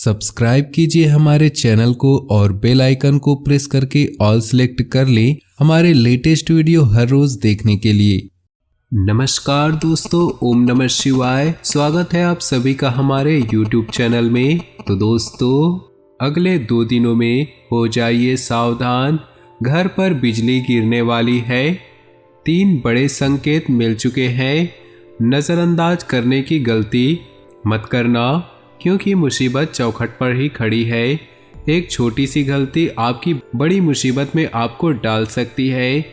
Subscribe कीजिए हमारे channel को और बेल आइकन को प्रेस करके ऑल सेलेक्ट कर लें हमारे लेटेस्ट वीडियो हर रोज देखने के लिए। नमस्कार दोस्तों, ओम नमः शिवाय। स्वागत है आप सभी का हमारे YouTube चैनल में। तो दोस्तों, अगले 2 दिनों में हो जाइए सावधान, घर पर बिजली गिरने वाली है। 3 बड़े संकेत मिल चुके हैं। नज़रअंदाज करने की गलती मत करना, क्योंकि मुसीबत चौखट पर ही खड़ी है। एक छोटी सी गलती आपकी बड़ी मुसीबत में आपको डाल सकती है।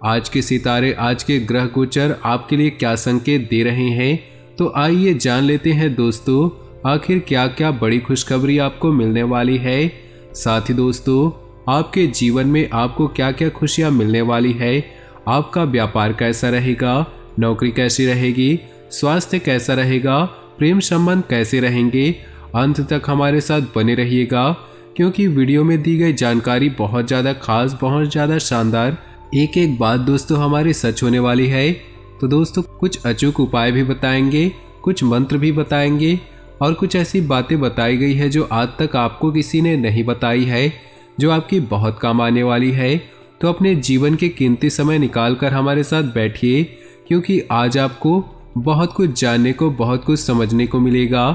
आज के सितारे, आज के ग्रह गोचर आपके लिए क्या संकेत दे रहे हैं, तो आइए जान लेते हैं दोस्तों, आखिर क्या क्या बड़ी खुशखबरी आपको मिलने वाली है। साथ ही दोस्तों, आपके जीवन में आपको क्या क्या खुशियां मिलने वाली है। आपका व्यापार कैसा रहेगा, नौकरी कैसी रहेगी, स्वास्थ्य कैसा रहेगा, प्रेम संबंध कैसे रहेंगे। अंत तक हमारे साथ बने रहिएगा, क्योंकि वीडियो में दी गई जानकारी बहुत ज़्यादा खास, बहुत ज़्यादा शानदार, एक एक बात दोस्तों हमारी सच होने वाली है। तो दोस्तों, कुछ अचूक उपाय भी बताएंगे, कुछ मंत्र भी बताएंगे और कुछ ऐसी बातें बताई गई है जो आज तक आपको किसी ने नहीं बताई है, जो आपकी बहुत काम आने वाली है। तो अपने जीवन के कीमती समय निकाल कर हमारे साथ बैठिए, क्योंकि आज आपको बहुत कुछ जानने को, बहुत कुछ समझने को मिलेगा।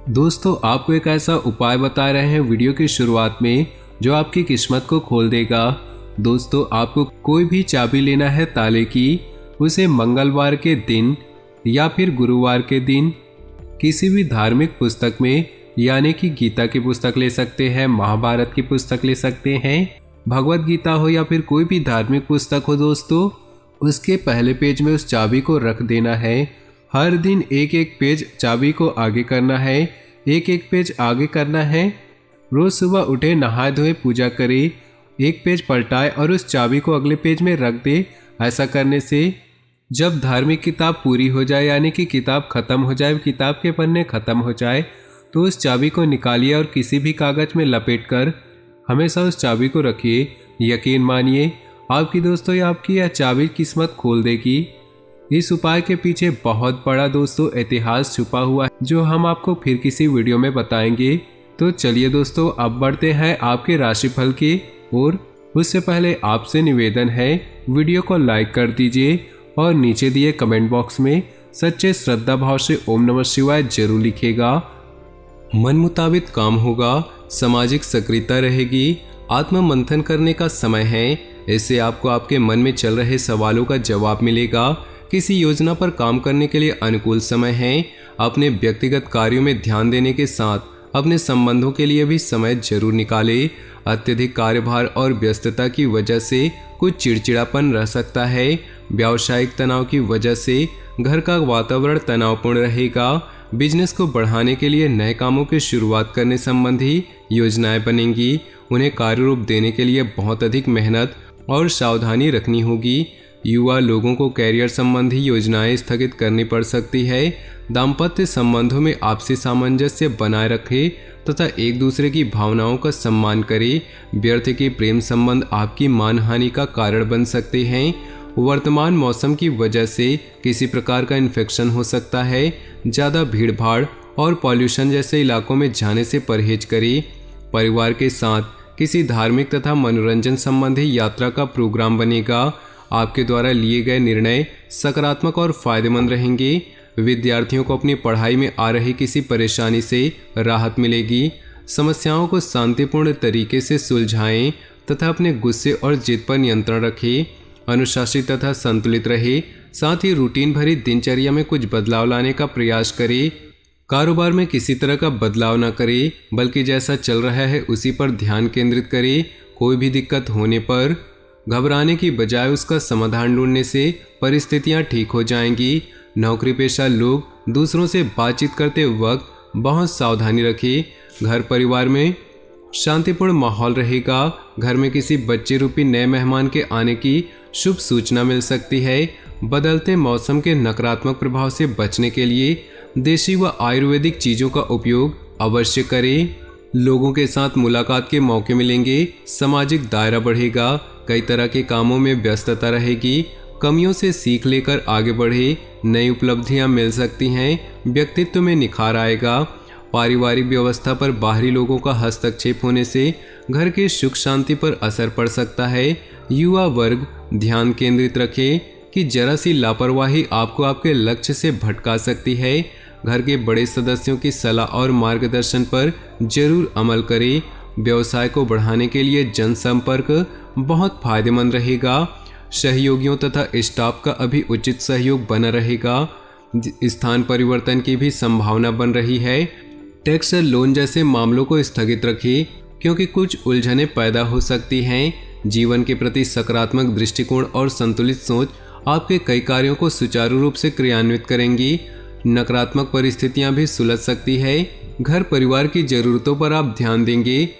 दोस्तों, आपको एक ऐसा उपाय बता रहे हैं वीडियो की शुरुआत में, जो आपकी किस्मत को खोल देगा। दोस्तों, आपको कोई भी चाबी लेना है ताले की, उसे मंगलवार के दिन या फिर गुरुवार के दिन किसी भी धार्मिक पुस्तक में, यानी कि गीता की पुस्तक ले सकते हैं, महाभारत की पुस्तक ले सकते हैं, भगवत गीता हो या फिर कोई भी धार्मिक पुस्तक हो दोस्तों, उसके पहले पेज में उस चाबी को रख देना है। हर दिन एक एक पेज चाबी को आगे करना है, एक एक पेज आगे करना है। रोज सुबह उठे, नहाए धोए, पूजा करे, एक पेज पलटाए और उस चाबी को अगले पेज में रख दे। ऐसा करने से जब धार्मिक किताब पूरी हो जाए, यानी कि किताब खत्म हो जाए, किताब के पन्ने खत्म हो जाए, तो उस चाबी को निकालिए और किसी भी कागज में लपेटकर हमेशा उस चाबी को रखिए। यकीन मानिए, आपकी दोस्तों या आपकी यह चाबी किस्मत खोल देगी। इस उपाय के पीछे बहुत बड़ा दोस्तों इतिहास छुपा हुआ है, जो हम आपको फिर किसी वीडियो में बताएंगे। तो चलिए दोस्तों, अब बढ़ते हैं आपके राशिफल की ओर। उससे पहले आपसे निवेदन है, वीडियो को लाइक कर दीजिए और नीचे दिए कमेंट बॉक्स में सच्चे श्रद्धा भाव से ओम नमः शिवाय जरूर लिखिएगा। मन मुताबिक काम होगा, सामाजिक सक्रियता रहेगी, आत्म मंथन करने का समय है। इससे आपको आपके मन में चल रहे सवालों का जवाब मिलेगा। किसी योजना पर काम करने के लिए अनुकूल समय है। अपने व्यक्तिगत कार्यों में ध्यान देने के साथ अपने संबंधों के लिए भी समय जरूर निकालें। अत्यधिक कार्यभार और व्यस्तता की वजह से कुछ चिड़चिड़ापन रह सकता है। व्यावसायिक तनाव की वजह से घर का वातावरण तनावपूर्ण रहेगा। बिजनेस को बढ़ाने के लिए नए कामों की शुरुआत करने संबंधी योजनाएं बनेंगी। उन्हें कार्य रूप देने के लिए बहुत अधिक मेहनत और सावधानी रखनी होगी। युवा लोगों को कैरियर संबंधी योजनाएं स्थगित करनी पड़ सकती है। दाम्पत्य संबंधों में आपसी सामंजस्य बनाए रखें तथा एक दूसरे की भावनाओं का सम्मान करें। व्यर्थ के प्रेम संबंध आपकी मानहानि का कारण बन सकते हैं। वर्तमान मौसम की वजह से किसी प्रकार का इन्फेक्शन हो सकता है। ज़्यादा भीड़ भाड़ और पॉल्यूशन जैसे इलाकों में जाने से परहेज करें। परिवार के साथ किसी धार्मिक तथा मनोरंजन संबंधी यात्रा का प्रोग्राम बनेगा। आपके द्वारा लिए गए निर्णय सकारात्मक और फायदेमंद रहेंगे। विद्यार्थियों को अपनी पढ़ाई में आ रही किसी परेशानी से राहत मिलेगी। समस्याओं को शांतिपूर्ण तरीके से सुलझाएं तथा अपने गुस्से और जिद पर नियंत्रण रखें। अनुशासित तथा संतुलित रहे। साथ ही रूटीन भरी दिनचर्या में कुछ बदलाव लाने का प्रयास करें। कारोबार में किसी तरह का बदलाव न करें, बल्कि जैसा चल रहा है उसी पर ध्यान केंद्रित करें। कोई भी दिक्कत होने पर घबराने की बजाय उसका समाधान ढूंढने से परिस्थितियां ठीक हो जाएंगी। नौकरी पेशा लोग दूसरों से बातचीत करते वक्त बहुत सावधानी रखें। घर परिवार में शांतिपूर्ण माहौल रहेगा। घर में किसी बच्चे रूपी नए मेहमान के आने की शुभ सूचना मिल सकती है। बदलते मौसम के नकारात्मक प्रभाव से बचने के लिए देशी व आयुर्वेदिक चीज़ों का उपयोग अवश्य करें। लोगों के साथ मुलाकात के मौके मिलेंगे। सामाजिक दायरा बढ़ेगा। कई तरह के कामों में व्यस्तता रहेगी। कमियों से सीख लेकर आगे बढ़े। नई उपलब्धियां मिल सकती हैं। व्यक्तित्व में निखार आएगा। पारिवारिक व्यवस्था पर बाहरी लोगों का हस्तक्षेप होने से घर के सुख शांति पर असर पड़ सकता है। युवा वर्ग ध्यान केंद्रित रखें कि जरा सी लापरवाही आपको आपके लक्ष्य से भटका सकती है। घर के बड़े सदस्यों की सलाह और मार्गदर्शन पर जरूर अमल करें। व्यवसाय को बढ़ाने के लिए जनसंपर्क बहुत फायदेमंद रहेगा। सहयोगियों तथा स्टाफ का अभी उचित सहयोग बना रहेगा। स्थान परिवर्तन की भी संभावना बन रही है। टैक्स और लोन जैसे मामलों को स्थगित रखिए क्योंकि कुछ उलझनें पैदा हो सकती हैं। जीवन के प्रति सकारात्मक दृष्टिकोण और संतुलित सोच आपके कई कार्यों को सुचारू रूप से क्रियान्वित करेंगी। नकारात्मक परिस्थितियां भी सुलझ सकती है। घर परिवार की जरूरतों पर आप ध्यान देंगे।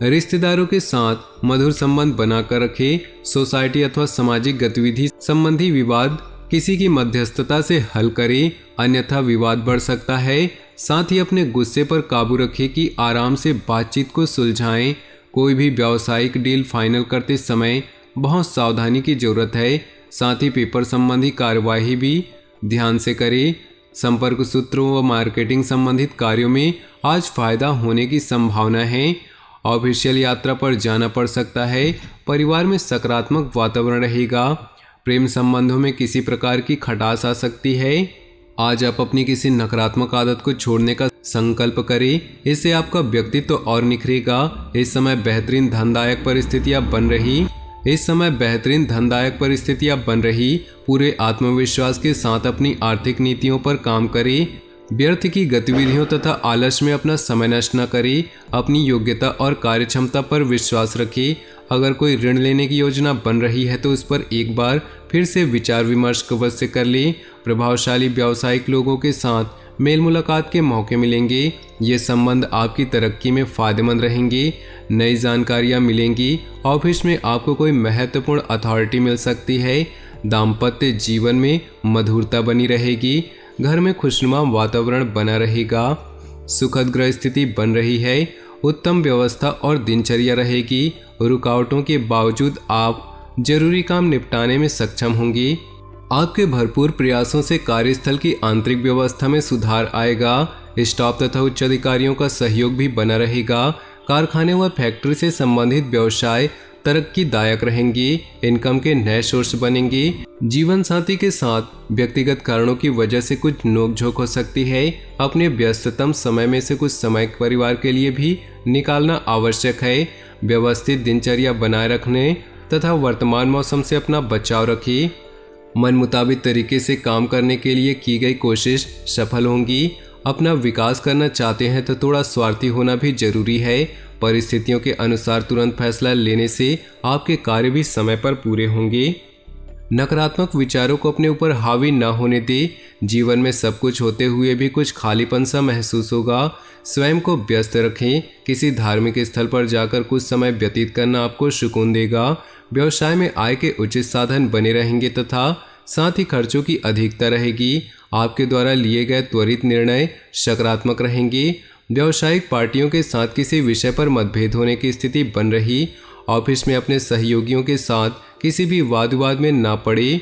रिश्तेदारों के साथ मधुर संबंध बनाकर रखें। सोसाइटी अथवा सामाजिक गतिविधि संबंधी विवाद किसी की मध्यस्थता से हल करें, अन्यथा विवाद बढ़ सकता है। साथ ही अपने गुस्से पर काबू रखें कि आराम से बातचीत को सुलझाएं। कोई भी व्यावसायिक डील फाइनल करते समय बहुत सावधानी की जरूरत है। साथ ही पेपर संबंधी कार्यवाही भी ध्यान से करें। संपर्क सूत्रों व मार्केटिंग संबंधित कार्यों में आज फायदा होने की संभावना है। ऑफिशियल यात्रा पर जाना पड़ सकता है। परिवार में सकारात्मक वातावरण रहेगा। प्रेम संबंधों में किसी प्रकार की खटास आ सकती है। आज आप अपनी किसी नकारात्मक आदत को छोड़ने का संकल्प करें, इससे आपका व्यक्तित्व और निखरेगा। इस समय बेहतरीन धनदायक परिस्थितियां बन रही। पूरे आत्मविश्वास के साथ अपनी आर्थिक नीतियों पर काम करें। व्यर्थ की गतिविधियों तथा आलस में अपना समय नष्ट न करें। अपनी योग्यता और कार्यक्षमता पर विश्वास रखें। अगर कोई ऋण लेने की योजना बन रही है तो उस पर एक बार फिर से विचार विमर्श अवश्य कर लें। प्रभावशाली व्यावसायिक लोगों के साथ मेल मुलाकात के मौके मिलेंगे। ये संबंध आपकी तरक्की में फायदेमंद रहेंगे। नई जानकारियाँ मिलेंगी। ऑफिस में आपको कोई महत्वपूर्ण अथॉरिटी मिल सकती है। दाम्पत्य जीवन में मधुरता बनी रहेगी। घर में खुशनुमा वातावरण बना रहेगा। सुखद गृह स्थिति बन रही है। उत्तम व्यवस्था और दिनचर्या रहेगी। रुकावटों के बावजूद आप जरूरी काम निपटाने में सक्षम होंगी। आपके भरपूर प्रयासों से कार्यस्थल की आंतरिक व्यवस्था में सुधार आएगा। स्टाफ तथा उच्च अधिकारियों का सहयोग भी बना रहेगा। कारखाने व फैक्ट्री से संबंधित व्यवसाय तरक्कीदायक रहेंगी। इनकम के नए सोर्स बनेंगे। जीवन साथी के साथ व्यक्तिगत कारणों की वजह से कुछ नोकझोंक हो सकती है। अपने व्यस्ततम समय में से कुछ समय परिवार के लिए भी निकालना आवश्यक है। व्यवस्थित दिनचर्या बनाए रखने तथा वर्तमान मौसम से अपना बचाव रखिए। मन मुताबिक तरीके से काम करने के लिए की गई कोशिश सफल होंगी। अपना विकास करना चाहते हैं तो थोड़ा स्वार्थी होना भी जरूरी है। परिस्थितियों के अनुसार तुरंत फैसला लेने से आपके कार्य भी समय पर पूरे होंगे। नकारात्मक विचारों को अपने ऊपर हावी न होने दे। जीवन में सब कुछ होते हुए भी कुछ खालीपन सा महसूस होगा। स्वयं को व्यस्त रखें। किसी धार्मिक स्थल पर जाकर कुछ समय व्यतीत करना आपको सुकून देगा। व्यवसाय में आय के उचित साधन बने रहेंगे तथा साथ ही खर्चों की अधिकता रहेगी। आपके द्वारा लिए गए त्वरित निर्णय सकारात्मक रहेंगे। व्यावसायिक पार्टियों के साथ किसी विषय पर मतभेद होने की स्थिति बन रही। ऑफिस में अपने सहयोगियों के साथ किसी भी वाद विवाद में ना पड़े।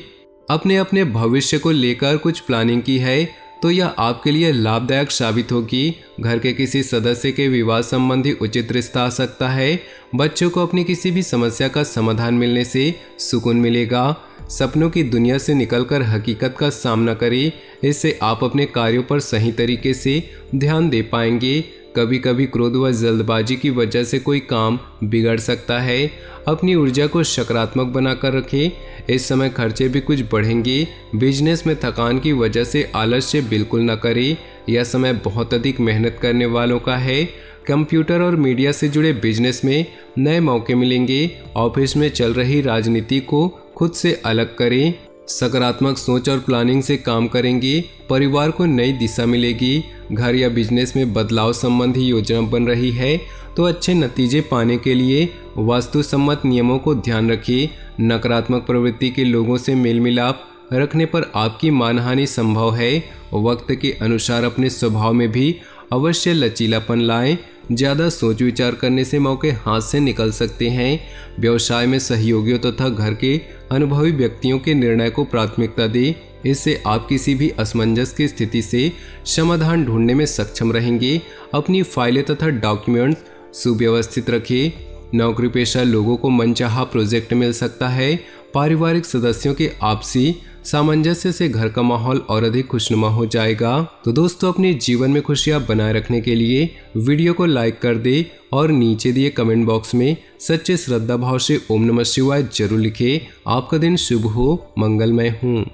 अपने भविष्य को लेकर कुछ प्लानिंग की है तो यह आपके लिए लाभदायक साबित होगी। घर के किसी सदस्य के विवाह संबंधी उचित रिश्ता आ सकता है। बच्चों को अपनी किसी भी समस्या का समाधान मिलने से सुकून मिलेगा। सपनों की दुनिया से निकलकर हकीकत का सामना करें। इससे आप अपने कार्यों पर सही तरीके से ध्यान दे पाएंगे। कभी कभी क्रोध व जल्दबाजी की वजह से कोई काम बिगड़ सकता है। अपनी ऊर्जा को सकारात्मक बनाकर रखें। इस समय खर्चे भी कुछ बढ़ेंगे। बिजनेस में थकान की वजह से आलस्य बिल्कुल न करें। यह समय बहुत अधिक मेहनत करने वालों का है। कंप्यूटर और मीडिया से जुड़े बिजनेस में नए मौके मिलेंगे। ऑफिस में चल रही राजनीति को खुद से अलग करें। सकारात्मक सोच और प्लानिंग से काम करेंगे। परिवार को नई दिशा मिलेगी। घर या बिजनेस में बदलाव संबंधी योजना बन रही है तो अच्छे नतीजे पाने के लिए वास्तु सम्मत नियमों को ध्यान रखिए। नकारात्मक प्रवृत्ति के लोगों से मेल मिलाप रखने पर आपकी मानहानि संभव है। वक्त के अनुसार अपने स्वभाव में भी अवश्य लचीलापन लाएं। ज़्यादा सोच विचार करने से मौके हाथ से निकल सकते हैं। व्यवसाय में सहयोगियों तथा घर के अनुभवी व्यक्तियों के निर्णय को प्राथमिकता दें। इससे आप किसी भी असमंजस की स्थिति से समाधान ढूंढने में सक्षम रहेंगे। अपनी फाइलें तथा डॉक्यूमेंट सुव्यवस्थित रखिए। नौकरी पेशा लोगों को मनचाहा प्रोजेक्ट मिल सकता है। पारिवारिक सदस्यों के आपसी सामंजस्य से घर का माहौल और अधिक खुशनुमा हो जाएगा। तो दोस्तों, अपने जीवन में खुशियां बनाए रखने के लिए वीडियो को लाइक कर दे और नीचे दिए कमेंट बॉक्स में सच्चे श्रद्धा भाव से ओम नमः शिवाय जरूर लिखें। आपका दिन शुभ हो, मंगलमय हो।